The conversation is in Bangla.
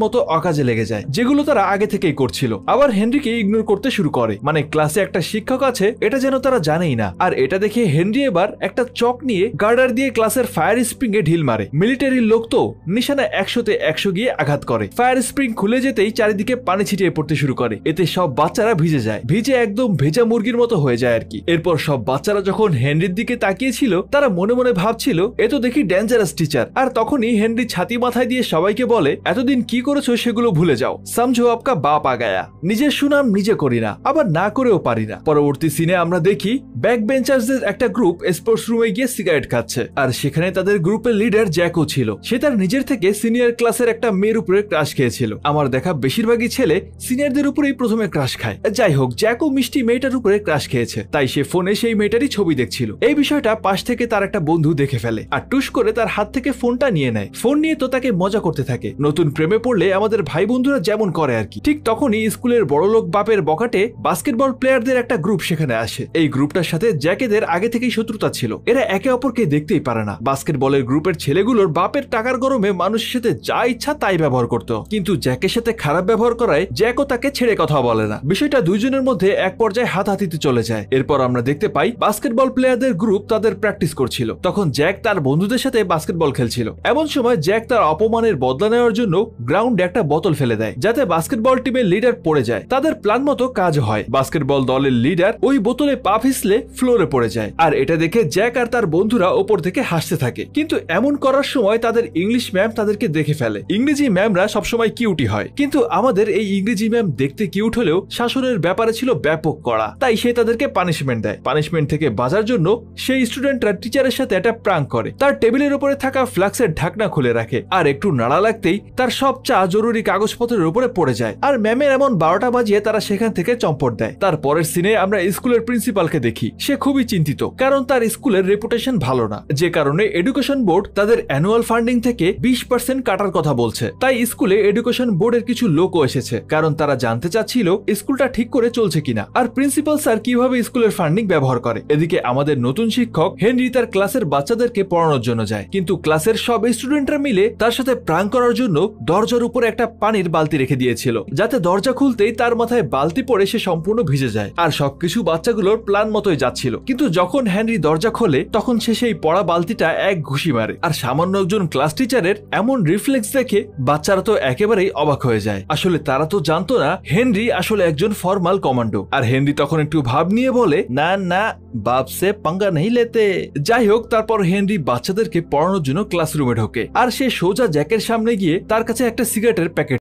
মতো অকাজে লেগে যায়, যেগুলো তারা আগে থেকেই করছিল। আবার হেনরিকে ইগনোর করতে শুরু করে, মানে ক্লাসে একটা শিক্ষক আছে এটা যেন তারা জানেই না। আর এটা দেখে হেনরি এবার একটা চক নিয়ে গার্ডার দিয়ে ক্লাসের ফায়ার স্প্রিং এ ঢিল মারে। মিলিটারির লোক তো নিশানা 100-তে 100 গিয়ে আঘাত করে। ফায়ার স্প্রিং খুলে যেতেই চারিদিকে পানি ছিটিয়ে পড়তে শুরু করে। এতে সব বাচ্চারা ভিজে যায়, ভিজে একদম ভেজা মুরগির মতো হয়ে যায় আর কি। এরপর সব বাচ্চারা যখন হেনরির দিকে তাকিয়েছিল তারা মনে মনে ভাবছিল এ তো দেখি ডেঞ্জারাস টিচার। আর তখনই হেনরি ছাতি মাথায় দিয়ে সবাইকে বলে, এতদিন কি করেছো সেগুলো ভুলে যাও, সমঝো আপকা বাপ আ গায়া। নিজের সুনাম নিজে করি না, আবার না করেও পারি না। পরবর্তী সিনে আমরা দেখি ব্যাক বেঞ্চার্সদের একটা গ্রুপ স্পোর্টস রুমে গিয়ে সিগারেট খাচ্ছে, আর সেখানে তাদের গ্রুপের লিডার জ্যাকও ছিল। সে তার নিজের থেকে সিনিয়র ক্লাসের একটা মেয়ের উপরে ক্রাশ খেয়েছিল। আমার দেখা বেশিরভাগই ছেলে সিনিয়রদের উপরেই প্রথমে ক্রাশ খায়। যাই হোক, জ্যাকও মিষ্টি মেয়েটার উপরে ক্রাশ খেয়েছে, তাই সে ফোনে সেই মেয়েটারই ছবি দেখছিল। এই বিষয়টা পাশ থেকে তার একটা বন্ধু দেখে ফেলে আর টুস করে তার হাত থেকে ফোনটা নিয়ে নেয়। ফোন নিয়ে তো তাকে মজা করতে থাকে, নতুন প্রেমে পড়লে আমাদের ভাই বন্ধুরা যেমন করে আর কি। ঠিক তখনই স্কুলের বড়লোক বাপের বকাটে বাস্কেটবল প্লেয়ারদের একটা গ্রুপ সেখানে আসে। এই গ্রুপটার সাথে জ্যাকেদের আগে থেকেই শত্রুতা ছিল, এরা একে অপরকে দেখতেই পারে না। বাস্কেটবলের গ্রুপের ছেলেগুলোর বাপের টাকার গরমে মানুষের সাথে যা ইচ্ছা তাই ব্যবহার করতো, কিন্তু জ্যাকের সাথে খারাপ ব্যবহার করায় জ্যাকও তাকে ছেড়ে কথা বলে না। বিষয়টা দুইজনের মধ্যে এক পর্যায়ে হাতাহাতিতে চলে যায়। এরপর আমরা দেখতে পাই বাস্কেটবল প্লেয়ারদের গ্রুপ তাদের প্র্যাকটিস করছিল, তখন জ্যাক তার বন্ধুদের সাথে বাস্কেটবল খেলছিল। এমন সময় জ্যাক তার অপমানের বদলা নেওয়ার জন্য গ্রাউন্ডে একটা বোতল ফেলে দেয়, যাতে বাস্কেটবল টিমের লিডার পড়ে যায়। তাদের প্ল্যান মতো কাজ হয়, বাস্কেটবল দলের লিডার ওই বোতলে পা পিছলে ফ্লোরে পড়ে যায়। আর এটা দেখে জ্যাক আর তার বন্ধুরা ওপর থেকে হাসতে থাকে, কিন্তু এমন করার সময় তাদের ইংলিশ ম্যাম তাদেরকে দেখে ফেলে। ইংরেজি ম্যামরা সবসময় কিউটি হয়, কিন্তু আমাদের এই ইংরেজি ম্যাম দেখতে কিউট হলেও শাসনের ব্যাপারে ছিল ব্যাপক কড়া, তাই সে তাদেরকে পানিশমেন্ট দেয়। পানিশমেন্ট থেকে বাঁচার জন্য সেই স্টুডেন্টরা টিচারের সাথে একটা প্রাঙ্ক করে, তার টেবিলের উপরে থাকা ফ্লাক্সের ঢাকনা খুলে রাখে, আর একটু নাড়া লাগতেই তার সব চা জরুরি কাগজপত্রের উপরে পড়ে যায়। আর ম্যামের এমন 12টা বাজিয়ে তারা সেখান থেকে চম্পট দেয়। তারপরের সিনে আমরা স্কুলের প্রিন্সিপালকে দেখি, সে খুবই চিন্তিত, কারণ তার স্কুলের রেপুটেশন ভালো না, যে কারণে এডুকেশন বোর্ড তাদের অ্যানুয়াল ফান্ডিং থেকে 20% কাটার কথা বলছে। তাই স্কুলে এডুকেশন বোর্ডের কিছু লোকও এসেছে, কারণ তারা জানতে চাচ্ছিল স্কুলটা ঠিক করে চলছে কিনা, আর প্রিন্সিপাল স্যার কিভাবে স্কুলের ফান্ডিং ব্যবহার করে। এদিকে আমাদের নতুন শিক্ষক হেনরি তার ক্লাসের বাচ্চাদেরকে পড়ানোর জন্য যায়, কিন্তু ক্লাসের সব স্টুডেন্টরা মিলে তার সাথে প্রাঙ্ক করার জন্য দরজার উপরে একটা পানির বালতি রেখে দিয়েছিল, যাতে দরজা খুলতেই তার মাথায় বালতি পড়ে সে সম্পূর্ণ ভিজে যায়। আর সবকিছু বাচ্চাগুলোর প্ল্যান মতোই যাচ্ছিল, কিন্তু যখন হেনরি দরজা খোলে তখন সে সেই পড়া বালতিটা এক ঘুষি মারে। আর সামান্য একজন ক্লাস টিচারের এমন রিফ্লেক্স দেখে বাচ্চারা তো একেবারেই অবাক হয়ে যায়। আসলে তারা তো জানতো না হেনরি আসলে একজন ফর্মাল কমান্ডো। আর হেনরি তখন একটু ভাব নিয়ে বলে, না না, বাপ সে পাঙ্গা নেই লেতে। যাই হোক, তারপর হেনরি বাচ্চাদেরকে পড়ানোর জন্য ক্লাসরুমে ঢোকে, আর সে সোজা জ্যাকের সামনে গিয়ে তার কাছে একটা সিগারেটের প্যাকেট